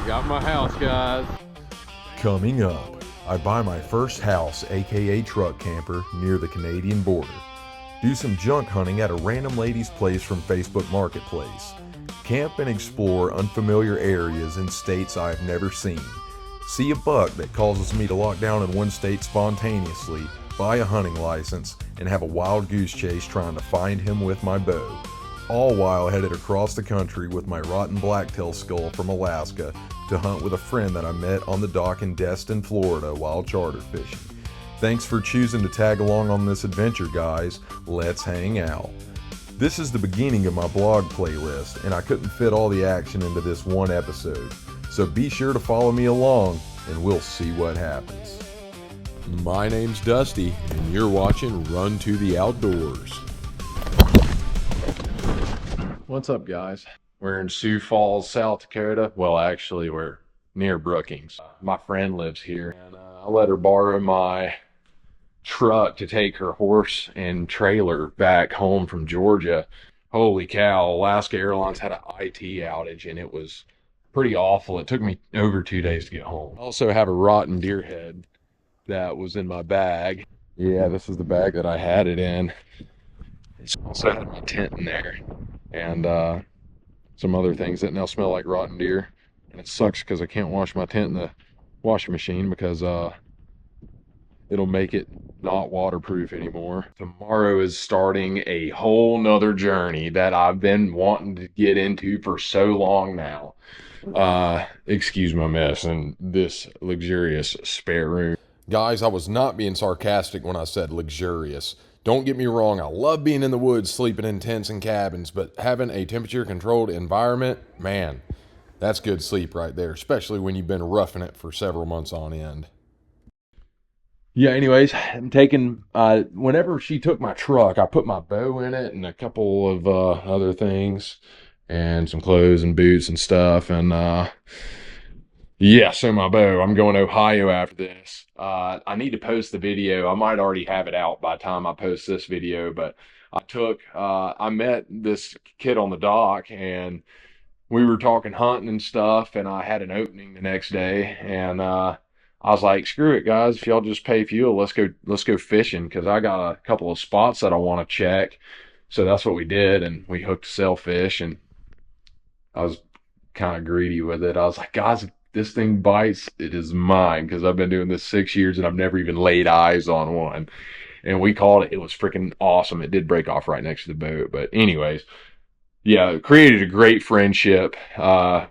Got my house, guys. Coming up, I buy my first house, aka truck camper, near the Canadian border. Do some junk hunting at a random lady's place from Facebook Marketplace. Camp and explore unfamiliar areas in states I've never seen. See a buck that causes me to lock down in one state spontaneously, buy a hunting license, and have a wild goose chase trying to find him with my bow. All while headed across the country with my rotten blacktail skull from Alaska to hunt with a friend that I met on the dock in Destin, Florida while charter fishing. Thanks for choosing to tag along on this adventure, guys. Let's hang out. This is the beginning of my blog playlist, and I couldn't fit all the action into this one episode. So be sure to follow me along, and we'll see what happens. My name's Dusty, and you're watching Run to the Outdoors. What's up, guys? We're in Sioux Falls, South Dakota. Well, actually, we're near Brookings. My friend lives here, and I let her borrow my truck to take her horse and trailer back home from Georgia. Holy cow, Alaska Airlines had an IT outage, and it was pretty awful. It took me over 2 days to get home. I also have a rotten deer head that was in my bag. Yeah, this is the bag that I had it in. It's also had my tent in there, and some other things that now smell like rotten deer. And it sucks because I can't wash my tent in the washing machine because it'll make it not waterproof anymore. Tomorrow is starting a whole nother journey that I've been wanting to get into for so long now. Excuse my mess and this luxurious spare room. Guys, I was not being sarcastic when I said luxurious. Don't get me wrong, I love being in the woods, sleeping in tents and cabins, but having a temperature-controlled environment, man, that's good sleep right there, especially when you've been roughing it for several months on end. Yeah, anyways, I'm taking, whenever she took my truck, I put my bow in it and a couple of other things and some clothes and boots and stuff. And yeah, so my bow, I'm going to Ohio after this. I need to post the video. I might already have it out by the time I post this video, but I met this kid on the dock and we were talking hunting and stuff, and I had an opening the next day, and I was like, screw it, guys. If y'all just pay fuel, let's go fishing, because I got a couple of spots that I want to check. So that's what we did, and we hooked sailfish, and I was kind of greedy with it. I was like, guys, if this thing bites, it is mine, because I've been doing this 6 years, and I've never even laid eyes on one. And we caught it. It was freaking awesome. It did break off right next to the boat. But anyways, yeah, created a great friendship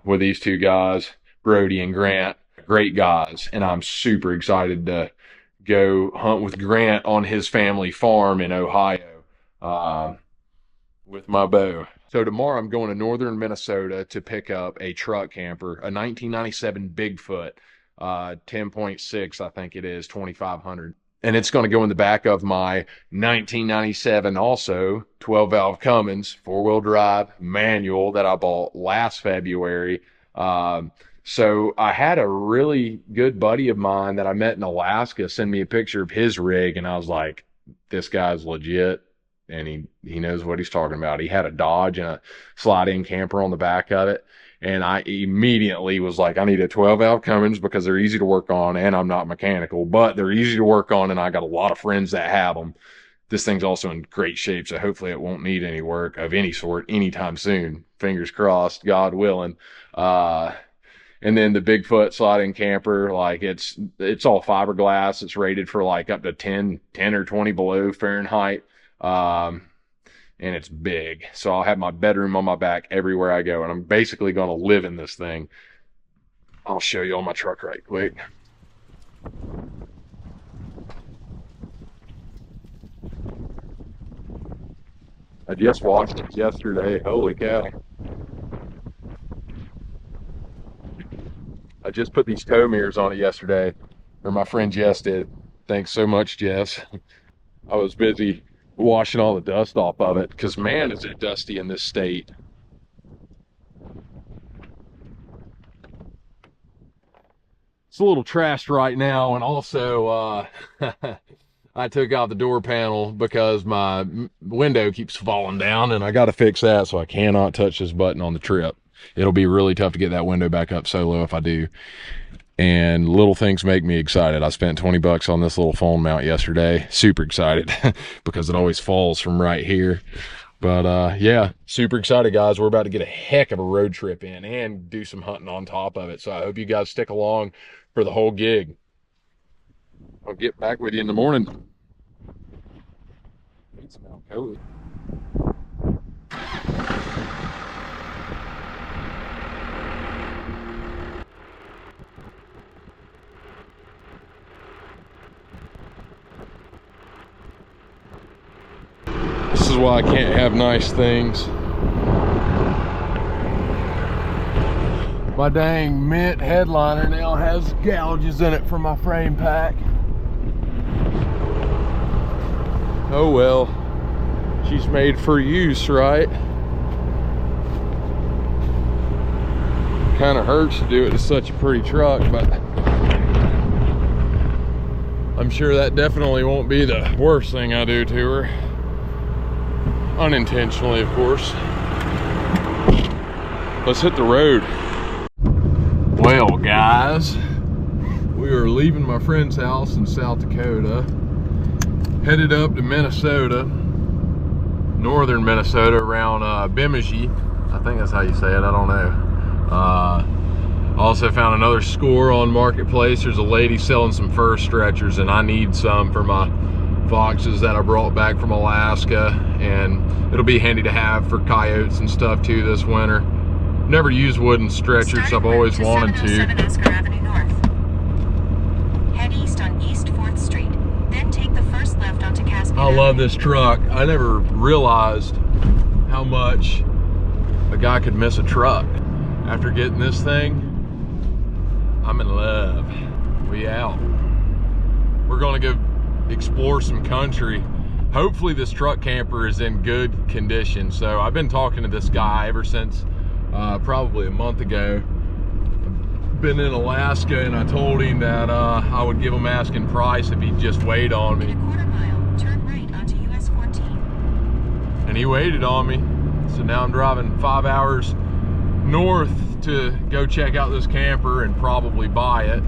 with these two guys, Brody and Grant. Great guys, and I'm super excited to go hunt with Grant on his family farm in Ohio with my bow. So tomorrow I'm going to northern Minnesota to pick up a truck camper, a 1997 Bigfoot, 10.6, I think it is, 2500. And it's going to go in the back of my 1997 also 12-valve Cummins 4-wheel drive manual that I bought last February. So I had a really good buddy of mine that I met in Alaska send me a picture of his rig, and I was like, this guy's legit, and he knows what he's talking about. He had a Dodge and a slide-in camper on the back of it, and I immediately was like, I need a 12-valve Cummins because they're easy to work on, and I'm not mechanical, but they're easy to work on, and I got a lot of friends that have them. This thing's also in great shape, so hopefully it won't need any work of any sort anytime soon. Fingers crossed, God willing. And then the Bigfoot sliding camper, like it's all fiberglass. It's rated for like up to 10 or 20 below Fahrenheit. And it's big. So I'll have my bedroom on my back everywhere I go. And I'm basically going to live in this thing. I'll show you on my truck right quick. I just watched it yesterday. Holy cow. I just put these tow mirrors on it yesterday, or my friend Jess did. Thanks so much, Jess. I was busy washing all the dust off of it, because man, is it dusty in this state. It's a little trashed right now, and also I took out the door panel because my window keeps falling down, and I got to fix that, so I cannot touch this button on the trip. it'll be really tough to get that window back up solo if I do. And little things make me excited. I spent 20 bucks on this little phone mount yesterday. Super excited because it always falls from right here. But yeah, super excited, guys. We're about to get a heck of a road trip in and do some hunting on top of it. So I hope you guys stick along for the whole gig. I'll get back with you in the morning. Need some alcohol. This is why I can't have nice things. My dang mint headliner now has gouges in it from my frame pack. Oh well, she's made for use, right? Kind of hurts to do it to such a pretty truck, but I'm sure that definitely won't be the worst thing I do to her. Unintentionally, of course. Let's hit the road. Well, guys, we are leaving my friend's house in South Dakota, headed up to Minnesota, northern Minnesota, around Bemidji. I think that's how you say it, I don't know. Also found another score on Marketplace. There's a lady selling some fur stretchers, and I need some for my foxes that I brought back from Alaska, and it'll be handy to have for coyotes and stuff too this winter. Never used wooden stretchers. I've always wanted to. 707 Esker Avenue North. Head east on East 4th Street, then take the first left onto Caspian I love Avenue. this truck. I never realized how much a guy could miss a truck. After getting this thing, I'm in love. We out. We're gonna go explore some country. Hopefully this truck camper is in good condition. So I've been talking to this guy ever since probably a month ago. Been in Alaska, and I told him that I would give him asking price if he'd just wait on me. In a quarter mile, turn right onto US 14. And he waited on me. So now I'm driving 5 hours north to go check out this camper and probably buy it.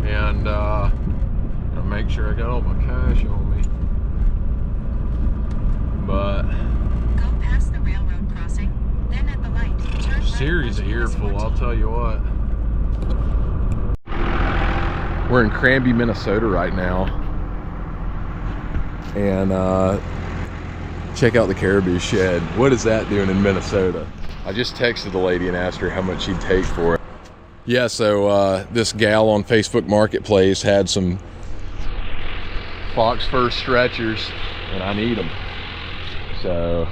And I'll make sure I got all my cash on me. But Go past the railroad crossing, then at the light, turn right series of onto US earful, 14. I'll tell you what. We're in Cranby, Minnesota right now. And check out the caribou shed. What is that doing in Minnesota? I just texted the lady and asked her how much she'd take for it. Yeah, so this gal on Facebook Marketplace had some fox fur stretchers, and I need them. So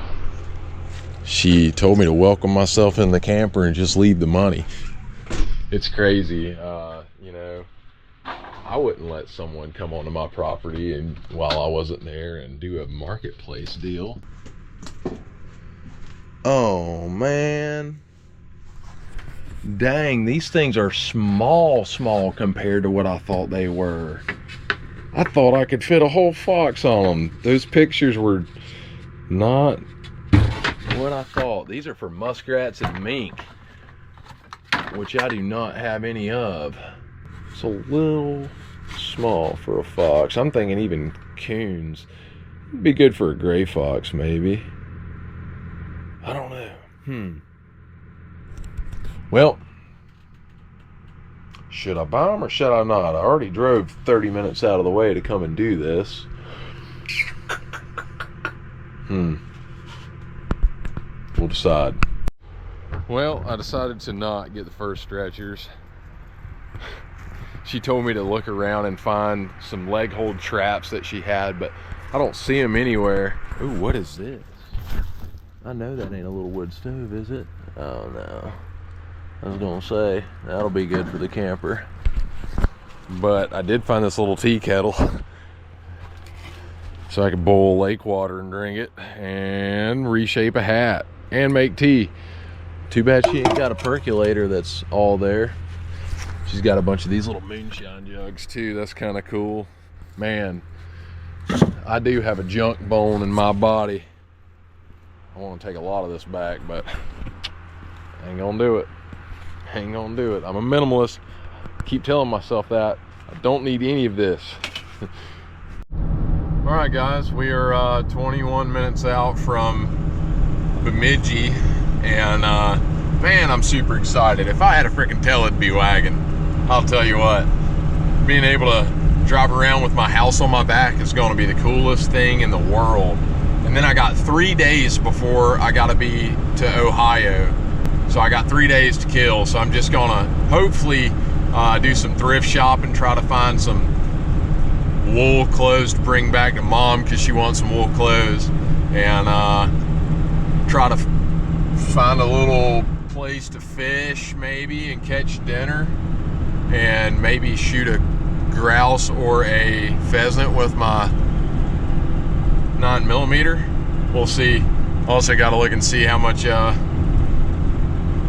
she told me to welcome myself in the camper and just leave the money. It's crazy. You know, I wouldn't let someone come onto my property and while I wasn't there and do a Marketplace deal. Oh man, dang, these things are small compared to what I thought they were. I thought I could fit a whole fox on them. Those pictures were not what I thought. These are for muskrats and mink, which I do not have any of. It's a little small for a fox. I'm thinking even coons would be good for a gray fox, maybe. I don't know. Well, should I buy them or should I not? I already drove 30 minutes out of the way to come and do this. We'll decide. Well, I decided to not get the fur stretchers. She told me to look around and find some leg hold traps that she had, but I don't see them anywhere. Ooh, what is this? I know that ain't a little wood stove, is it? Oh no. I was gonna say, that'll be good for the camper. But I did find this little tea kettle. So I could boil lake water and drink it and reshape a hat and make tea. Too bad she ain't got a percolator that's all there. She's got a bunch of these little moonshine jugs too. That's kind of cool. Man, I do have a junk bone in my body. I want to take a lot of this back, but Ain't gonna do it. Ain't gonna do it. I'm a minimalist. Keep telling myself that. I don't need any of this. All right, guys, we are 21 minutes out from Bemidji, and man, I'm super excited. If I had a freaking tail, it'd be wagging. I'll tell you what, being able to drive around with my house on my back is going to be the coolest thing in the world. And then I got 3 days before I got to be to Ohio, so I got 3 days to kill. So I'm just gonna hopefully do some thrift shopping, try to find some wool clothes to bring back to mom because she wants some wool clothes, and try to find a little place to fish maybe and catch dinner, and maybe shoot a grouse or a pheasant with my 9mm. We'll see. Also got to look and see how much a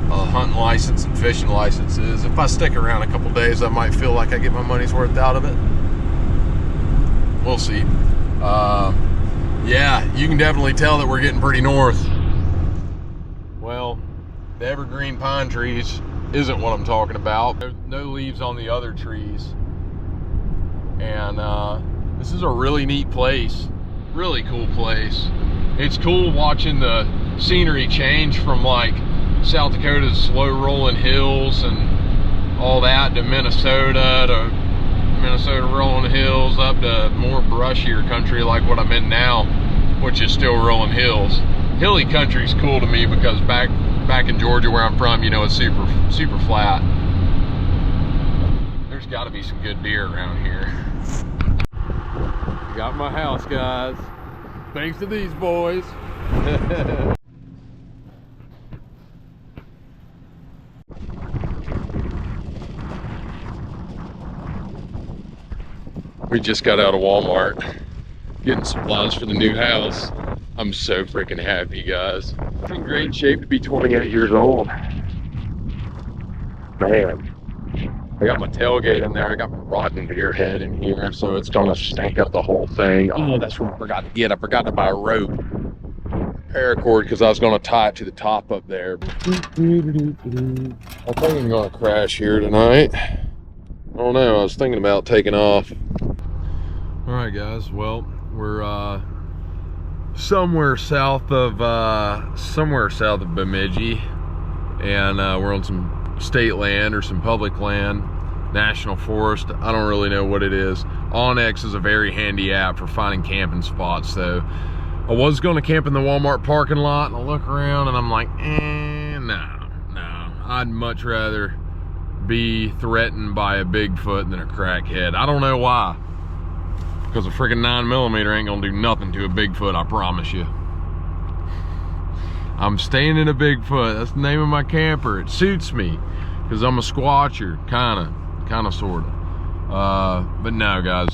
hunting license and fishing license is. If I stick around a couple days, I might feel like I get my money's worth out of it. We'll see. Yeah, you can definitely tell that we're getting pretty north. Well, the evergreen pine trees isn't what I'm talking about. There's no leaves on the other trees. And this is a really neat place. Really cool place. It's cool watching the scenery change from like South Dakota's slow rolling hills and all that to Minnesota rolling hills, up to more brushier country like what I'm in now, which is still rolling hills. Hilly country's cool to me because back in Georgia where I'm from, you know, it's super flat. There's got to be some good deer around here. Got my house, guys. Thanks to these boys. We just got out of Walmart, getting supplies for the new house. I'm so freaking happy, guys. I'm in great shape to be 28 years old. Man, I got my tailgate in there. I got my rotten deer head in here, so it's gonna stank up the whole thing. Oh, that's what I forgot to get. I forgot to buy a rope, paracord, because I was gonna tie it to the top up there. I think I'm gonna crash here tonight. I don't know. I was thinking about taking off. All right, guys. Well, we're somewhere south of Bemidji, and we're on some state land or some public land, national forest. I don't really know what it is. Onyx is a very handy app for finding camping spots. So I was going to camp in the Walmart parking lot, and I look around and I'm like, no. I'd much rather be threatened by a Bigfoot than a crackhead. I don't know why. Because a freaking 9mm ain't gonna do nothing to a Bigfoot, I promise you. I'm staying in a Bigfoot. That's the name of my camper. It suits me because I'm a squatcher, kind of, sort of. But no, guys.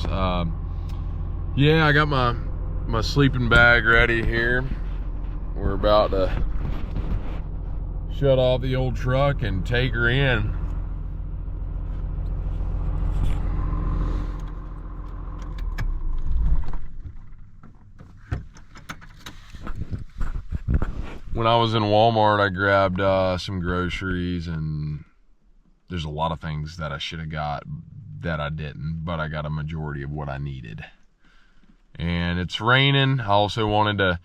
Yeah, I got my sleeping bag ready here. We're about to shut off the old truck and take her in. When I was in Walmart, I grabbed some groceries, and there's a lot of things that I should have got that I didn't, but I got a majority of what I needed. And it's raining. I also wanted to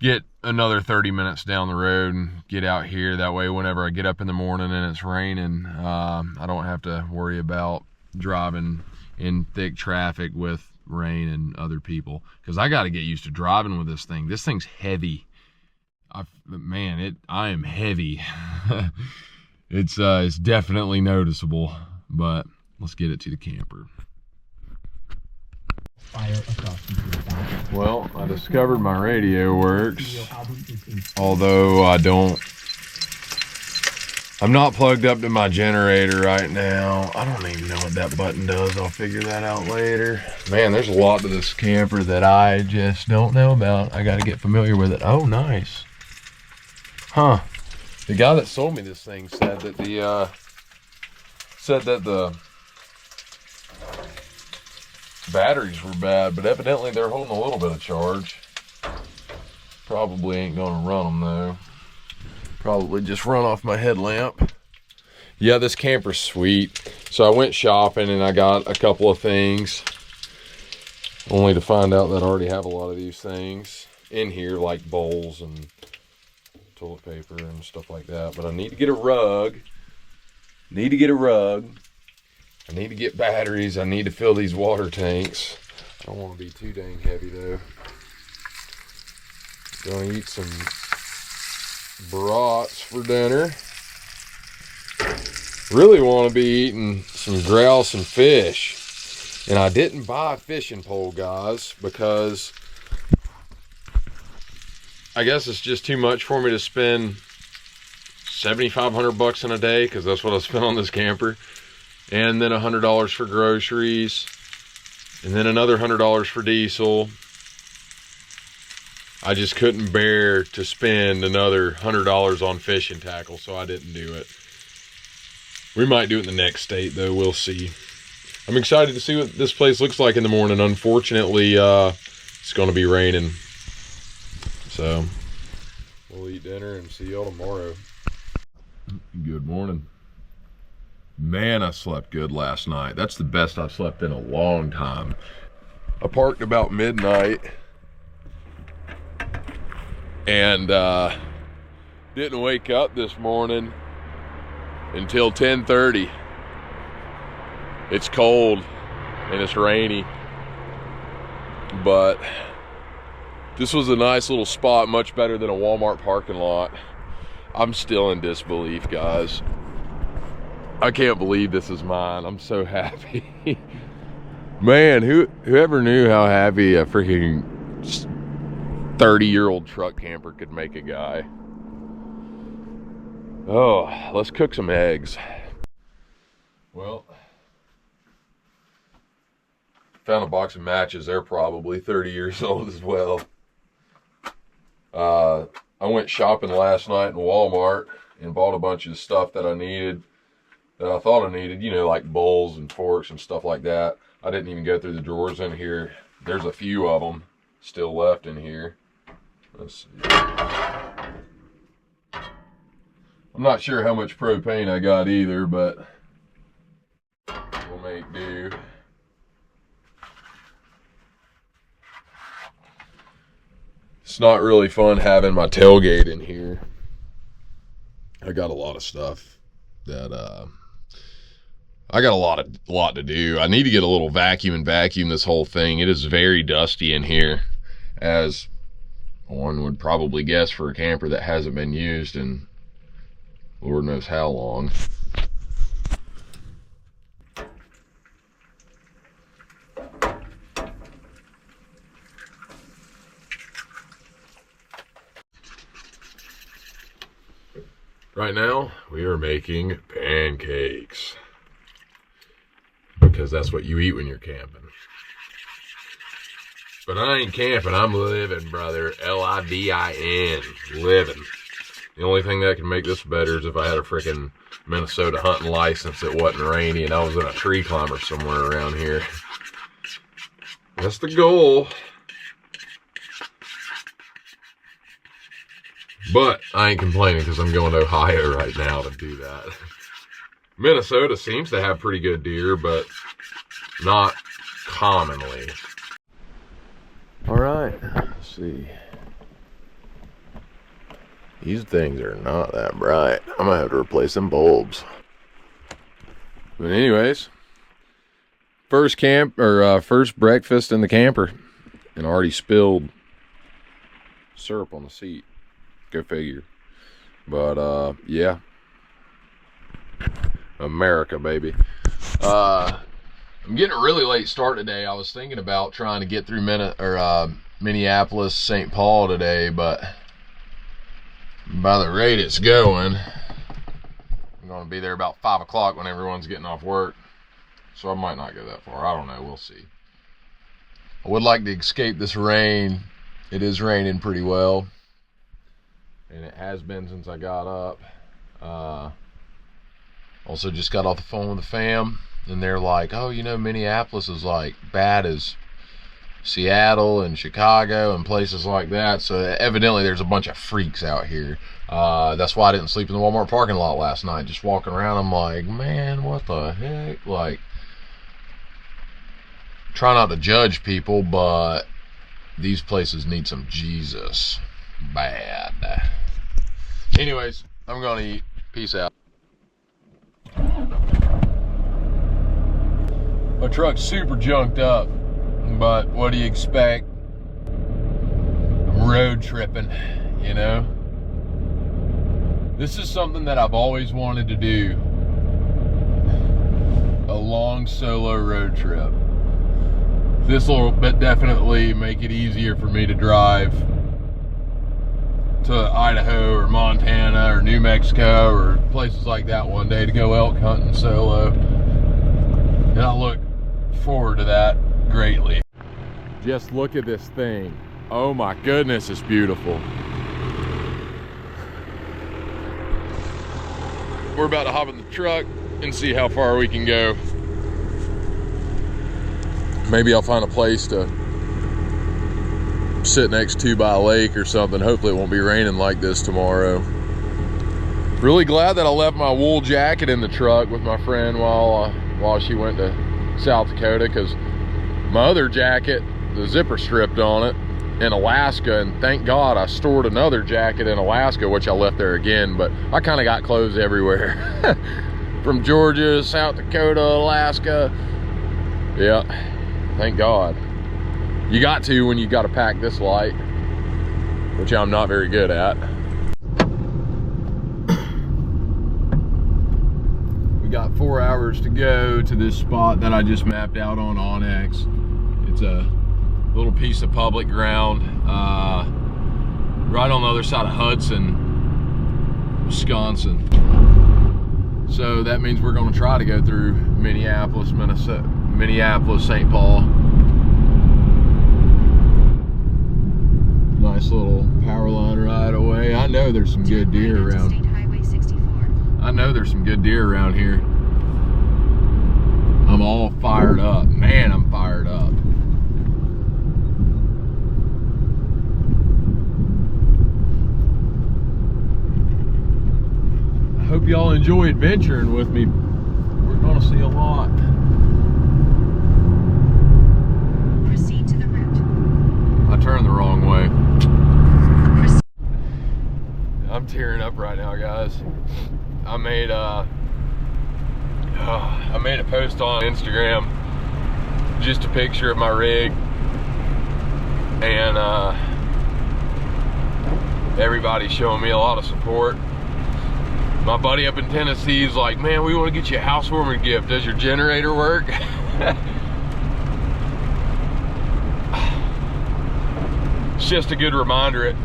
get another 30 minutes down the road and get out here. That way, whenever I get up in the morning and it's raining, I don't have to worry about driving in thick traffic with rain and other people. Because I got to get used to driving with this thing. This thing's heavy. I am heavy. It's definitely noticeable, but let's get it to the camper. Well, I discovered my radio works, although I'm not plugged up to my generator right now. I don't even know what that button does. I'll figure that out later. Man, there's a lot to this camper that I just don't know about. I got to get familiar with it. Oh, nice. Huh. The guy that sold me this thing said that the batteries were bad, but evidently they're holding a little bit of charge. Probably ain't gonna run them though. Probably just run off my headlamp. Yeah, this camper's sweet. So I went shopping and I got a couple of things, only to find out that I already have a lot of these things in here, like bowls and toilet paper and stuff like that. But I need to get a rug. I need to get batteries. I need to fill these water tanks. I don't want to be too dang heavy though. Gonna eat some brats for dinner. Really want to be eating some grouse and fish. And I didn't buy a fishing pole, guys, because I guess it's just too much for me to spend $7,500 in a day, because that's what I spent on this camper. And then $100 for groceries. And then another $100 for diesel. I just couldn't bear to spend another $100 on fishing tackle, so I didn't do it. We might do it in the next state, though. We'll see. I'm excited to see what this place looks like in the morning. Unfortunately, it's going to be raining. So, we'll eat dinner and see y'all tomorrow. Good morning. Man, I slept good last night. That's the best I've slept in a long time. I parked about midnight. And didn't wake up this morning until 10:30. It's cold and it's rainy, but this was a nice little spot, much better than a Walmart parking lot. I'm still in disbelief, guys. I can't believe this is mine. I'm so happy. Man, whoever knew how happy a freaking 30-year-old truck camper could make a guy. Oh, let's cook some eggs. Well, found a box of matches. They're probably 30 years old as well. I went shopping last night in Walmart and bought a bunch of stuff that I needed, that I thought I needed, you know, like bowls and forks and stuff like that. I didn't even go through the drawers in here. There's a few of them still left in here. Let's see. I'm not sure how much propane I got either, but we'll make do. It's not really fun having my tailgate in here. I got a lot of stuff that I got a lot to do. I need to get a little vacuum this whole thing. It is very dusty in here, as one would probably guess for a camper that hasn't been used in Lord knows how long. Right now, we are making pancakes, because that's what you eat when you're camping. But I ain't camping, I'm living, brother. L-I-V-I-N, living. The only thing that can make this better is if I had a freaking Minnesota hunting license that wasn't rainy and I was in a tree climber somewhere around here. That's the goal. But I ain't complaining, because I'm going to Ohio right now to do that. Minnesota seems to have pretty good deer, but not commonly. All right, let's see. These things are not that bright. I'm gonna have to replace them bulbs. But anyways, first breakfast in the camper, and already spilled syrup on the seat. Go figure. But yeah, America, baby. I'm getting a really late start today. I was thinking about trying to get through Minneapolis, St. Paul today, but by the rate it's going, I'm going to be there about 5 o'clock when everyone's getting off work. So I might not go that far. I don't know. We'll see. I would like to escape this rain. It is raining pretty well, and it has been since I got up. Also just got off the phone with the fam, and they're like, oh, you know, Minneapolis is like bad as Seattle and Chicago and places like that. So evidently there's a bunch of freaks out here. That's why I didn't sleep in the Walmart parking lot last night. Just walking around, I'm like, man, what the heck? Like, try not to judge people, but these places need some Jesus bad. Anyways, I'm gonna eat. Peace out. My truck's super junked up, but what do you expect? I'm road tripping, you know? This is something that I've always wanted to do. A long solo road trip. This will definitely make it easier for me to drive to Idaho or Montana or New Mexico or places like that one day to go elk hunting solo. And I look forward to that greatly. Just look at this thing. Oh my goodness, it's beautiful. We're about to hop in the truck and see how far we can go. Maybe I'll find a place to sit next to by a lake or something. Hopefully it won't be raining like this tomorrow. Really glad that I left my wool jacket in the truck with my friend while she went to South Dakota, because my other jacket, the zipper stripped on it in Alaska, and thank God I stored another jacket in Alaska, which I left there again, but I kind of got clothes everywhere. From Georgia, South Dakota, Alaska. Yeah, thank God. You got to when you got to pack this light, which I'm not very good at. We got 4 hours to go to this spot that I just mapped out on Onyx. It's a little piece of public ground right on the other side of Hudson, Wisconsin. So that means we're going to try to go through Minneapolis, Minnesota, Minneapolis, St. Paul. Nice little power line right away. I know there's some good deer around. State Highway 64. I know there's some good deer around here. I'm all fired up. Man, I'm fired up. I hope y'all enjoy adventuring with me. We're gonna see a lot. Proceed to the route. I turned the wrong way. I'm tearing up right now, guys. I made a post on Instagram, just a picture of my rig, and everybody's showing me a lot of support. My buddy up in Tennessee is like, man, we want to get you a housewarming gift. Does your generator work? It's just a good reminder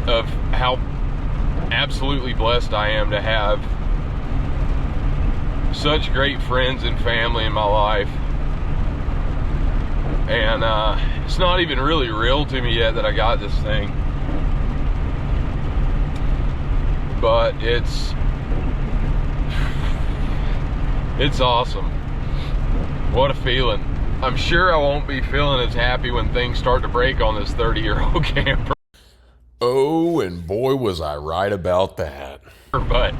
of how absolutely blessed I am to have such great friends and family in my life. And it's not even really real to me yet that I got this thing, but it's awesome. What a feeling. I'm sure I won't be feeling as happy when things start to break on this 30-year-old camper. Oh, and boy was I right about that. But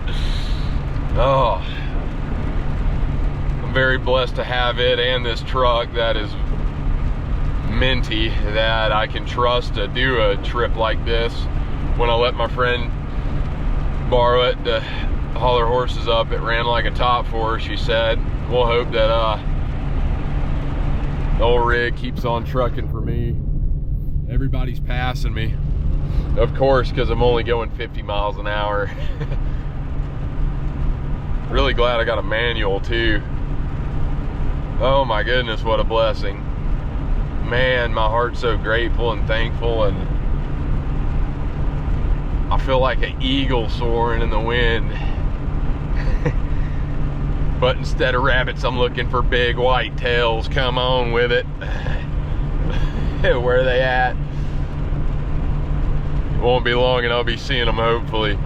oh, I'm very blessed to have it and this truck that is minty, that I can trust to do a trip like this. When I let my friend borrow it to haul her horses up, it ran like a top for her, she said. We'll hope that the old rig keeps on trucking for me. Everybody's passing me, of course, because I'm only going 50 miles an hour. Really glad I got a manual too. Oh my goodness, what a blessing. Man, my heart's so grateful and thankful, and I feel like an eagle soaring in the wind. But instead of rabbits, I'm looking for big whitetails. Come on with it. Where are they at? It won't be long and I'll be seeing them, hopefully.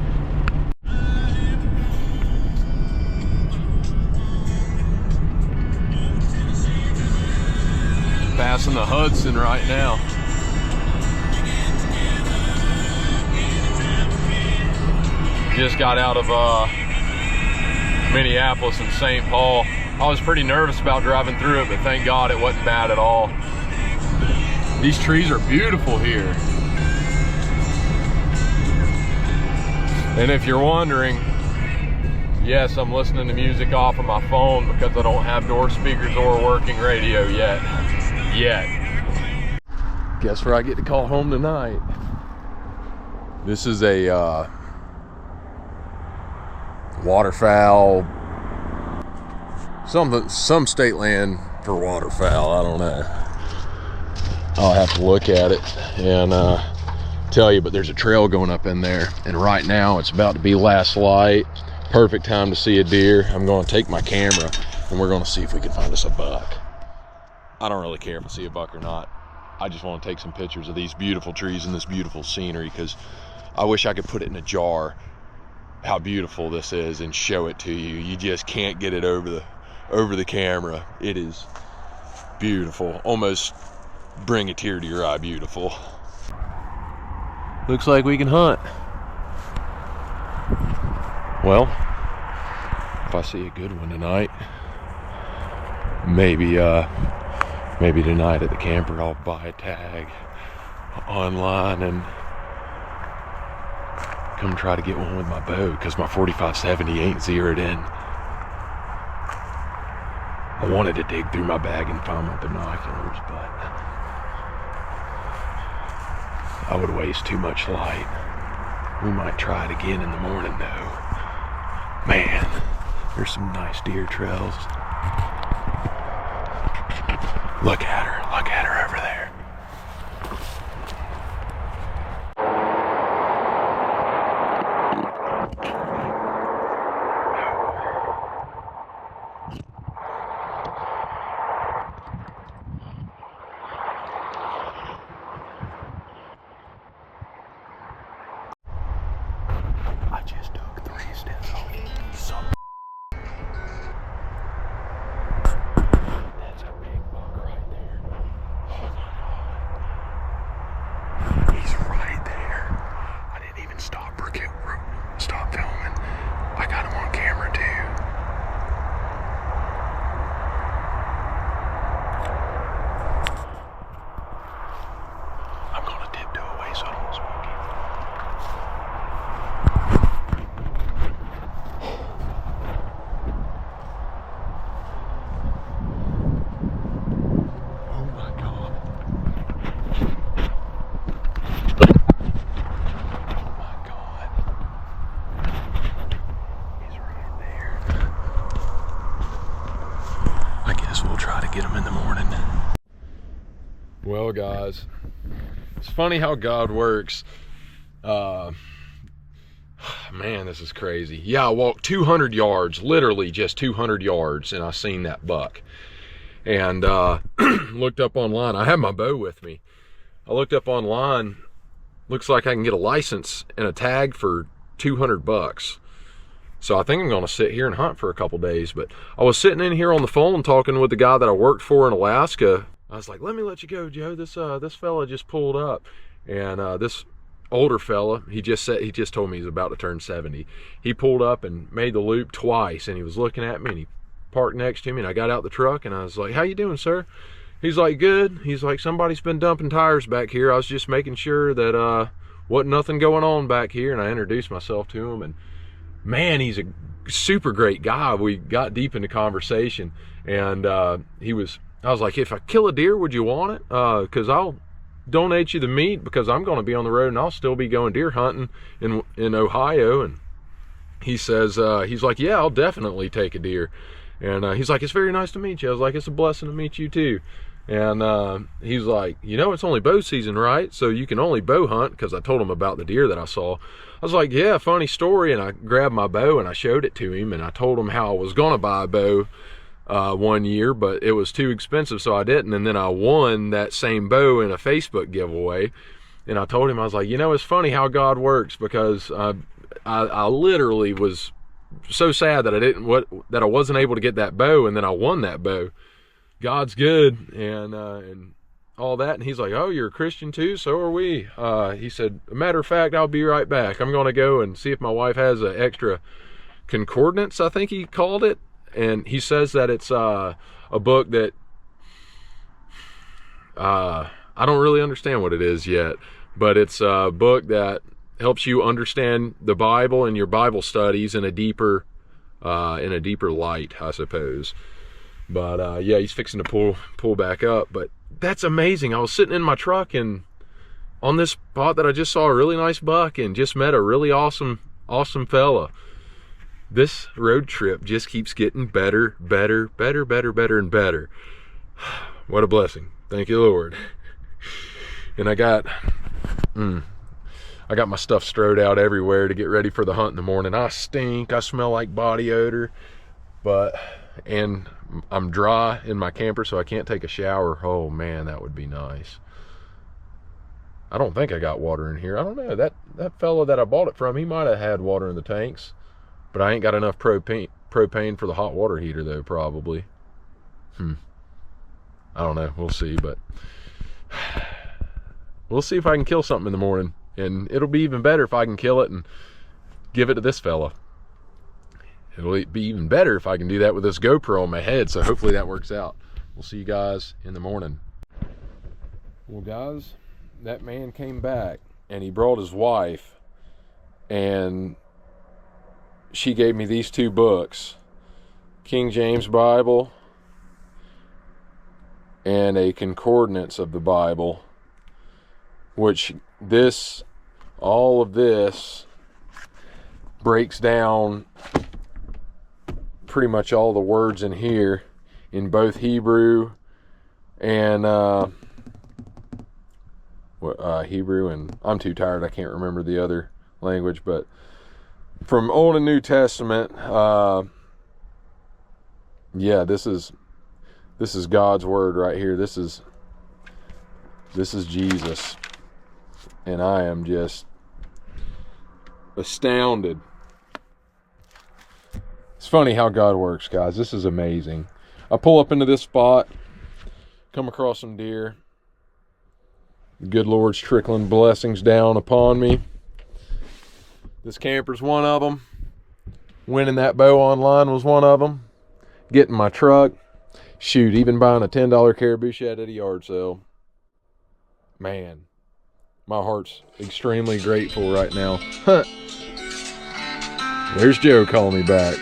Passing crossing the Hudson right now. Just got out of Minneapolis and St. Paul. I was pretty nervous about driving through it, but thank God it wasn't bad at all. These trees are beautiful here. And if you're wondering, yes, I'm listening to music off of my phone because I don't have door speakers or a working radio yet. Guess where I get to call home tonight. This is a waterfowl, some state land for waterfowl. I don't know. I'll have to look at it and tell you, but there's a trail going up in there, and right now it's about to be last light. Perfect time to see a deer. I'm going to take my camera and we're going to see if we can find us a buck. I don't really care if I see a buck or not. I just want to take some pictures of these beautiful trees and this beautiful scenery, because I wish I could put it in a jar how beautiful this is and show it to you. You just can't get it over the camera. It is beautiful, almost bring a tear to your eye beautiful. Looks like we can hunt. Well, if I see a good one tonight, maybe tonight at the camper I'll buy a tag online and come try to get one with my bow, because my 45-70 ain't zeroed in. I wanted to dig through my bag and find my binoculars, but I would waste too much light. We might try it again in the morning though. Man, there's some nice deer trails. Look at her over there. I just took 3 steps off some. That's a big buck right there. Oh my God. He's right there. I didn't even stop filming. I got him on camera too. I'm gonna tiptoe away so I don't smoke him. Oh my God. Oh my God. He's right there. I guess we'll try to get him in the morning. Well, guys, it's funny how God works. Man, this is crazy. Yeah, I walked 200 yards, literally just 200 yards, and I seen that buck. And looked up online. I have my bow with me. I looked up online. Looks like I can get a license and a tag for 200 bucks. So I think I'm gonna sit here and hunt for a couple days. But I was sitting in here on the phone talking with the guy that I worked for in Alaska. I was like, let me let you go, Joe. This fella just pulled up, and this older fella, he just told me he's about to turn 70. He pulled up and made the loop twice, and he was looking at me, and he parked next to me, and I got out the truck and I was like, how you doing, sir? He's like, good. He's like, somebody's been dumping tires back here. I was just making sure that wasn't nothing going on back here. And I introduced myself to him, and man, he's a super great guy. We got deep into conversation, and I was like, if I kill a deer, would you want it? Because I'll donate you the meat, because I'm going to be on the road and I'll still be going deer hunting in Ohio. And he says, he's like, yeah, I'll definitely take a deer. And he's like, it's very nice to meet you. I was like, it's a blessing to meet you too. And he's like, you know, it's only bow season, right? So you can only bow hunt, because I told him about the deer that I saw. I was like, yeah, funny story. And I grabbed my bow and I showed it to him, and I told him how I was going to buy a bow one year, but it was too expensive, so I didn't. And then I won that same bow in a Facebook giveaway. And I told him, I was like, you know, it's funny how God works, because I literally was so sad that I wasn't able to get that bow, and then I won that bow. God's good, and all that, and he's like, oh, you're a Christian too? So are we. He said, matter of fact, I'll be right back. I'm going to go and see if my wife has an extra concordance, I think he called it. And he says that it's a book that I don't really understand what it is yet, but it's a book that helps you understand the Bible and your Bible studies in a deeper light, I suppose. But yeah, he's fixing to pull back up. But that's amazing. I was sitting in my truck and on this spot that I just saw a really nice buck and just met a really awesome fella. This road trip just keeps getting better, and better. What a blessing. Thank you, Lord. And I got my stuff strode out everywhere to get ready for the hunt in the morning. I stink. I smell like body odor. And I'm dry in my camper, so I can't take a shower. Oh man, that would be nice. I don't think I got water in here. I don't know. That fella that I bought it from, he might have had water in the tanks. But I ain't got enough propane for the hot water heater though, probably. I don't know. We'll see, but we'll see if I can kill something in the morning. And it'll be even better if I can kill it and give it to this fella. It'll be even better if I can do that with this GoPro on my head. So hopefully that works out. We'll see you guys in the morning. Well, guys, that man came back and he brought his wife, and she gave me these two books, King James Bible and a concordance of the Bible, which all of this breaks down pretty much all the words in here in both Hebrew and I'm too tired, I can't remember the other language, but from Old and New Testament. Yeah, this is God's word right here. This is Jesus, and I am just astounded. It's funny how God works, guys. This is amazing. I pull up into this spot, come across some deer. The good Lord's trickling blessings down upon me. This camper's one of them. Winning that bow online was one of them. Getting my truck. Shoot, even buying a $10 caribou shed at a yard sale. Man, my heart's extremely grateful right now. There's Joe calling me back.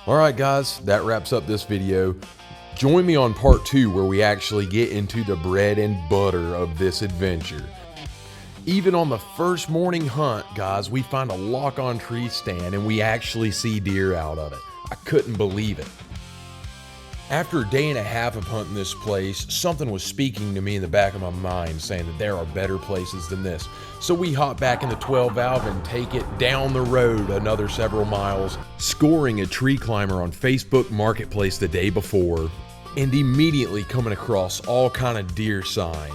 Alright guys, that wraps up this video. Join me on part 2 where we actually get into the bread and butter of this adventure. Even on the first morning hunt, guys, we find a lock-on tree stand and we actually see deer out of it. I couldn't believe it. After a day and a half of hunting this place, something was speaking to me in the back of my mind saying that there are better places than this. So we hop back in the 12 valve and take it down the road another several miles, scoring a tree climber on Facebook Marketplace the day before, and immediately coming across all kind of deer sign,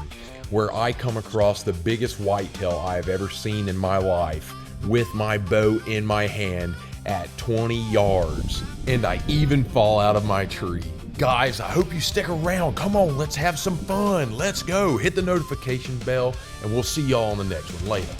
where I come across the biggest whitetail I have ever seen in my life with my bow in my hand at 20 yards. And I even fall out of my tree. Guys, I hope you stick around. Come on, let's have some fun. Let's go. Hit the notification bell and we'll see y'all on the next one. Later.